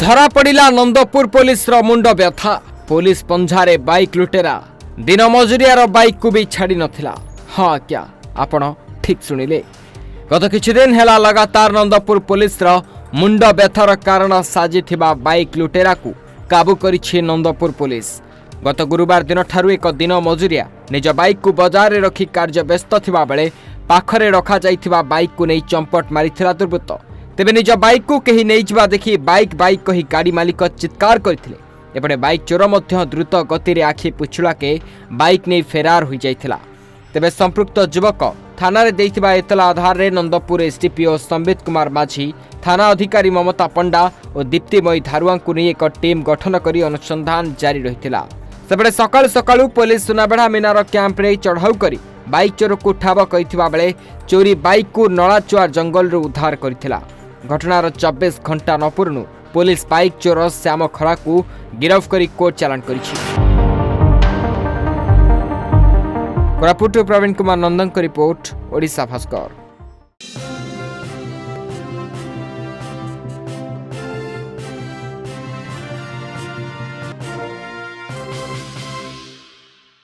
धरा पड़ा नंदपुर पुलिस मुंड व्यथा पुलिस पंझारे बाइक लुटेरा दिन मजुरियार बाइक को भी छाड़ी नथिला। हाँ क्या आपण ठीक शुणिले गत किछि दिन हेला लगातार नंदपुर पुलिस मुंड व्यथार कारण साजी बाइक लुटेरा को काबू करिछि नंदपुर पुलिस। गत गुरुवार दिन ठारू एक दिन मजुरिया निज बाइक को बाजार में रखी कार्य व्यस्त थिबा बेले पाखरे रखा जाइथिबा बाइक को नहीं चंपट मारिथिला दुर्बृत्त। तेबे निज बाइक को कहीं नहीं जा देखी बाइक बाइक कही गाड़ी मालिक चित्कार करथिले। एपटे बाइक चोर मध्य द्रुत गति रे आखि पुछुलाके बाइक नहीं फेरार हो जाइथिला। तेबे संपृक्त युवक थाना रे देइथिबा एतला आधार रे नंदपुर एसडीपीओ संबित कुमार माझी, थाना अधिकारी ममता पंडा और दीप्तिमयी धारुआ को नहीं एक टीम गठन करी अनुसंधान जारी रहिथिला। सेपटे सकाळु सकाळु पुलिस सुनाबेढ़ा मीनार कैंप रे चढ़ाऊ करी बाइक चोर को ठाब करिथिबा बेले चोरी बाइक को नळाचुआ जंगल रू उद्धार करिथिला। घटनार 24 घंटा न पूर्णु पुलिस बाइक चोर श्याम खड़ा को गिरफ्त करी कोर्ट चालान करिछि। कोरापुट प्रवीण कुमार नंदन रिपोर्ट, ओडिशा भास्कर।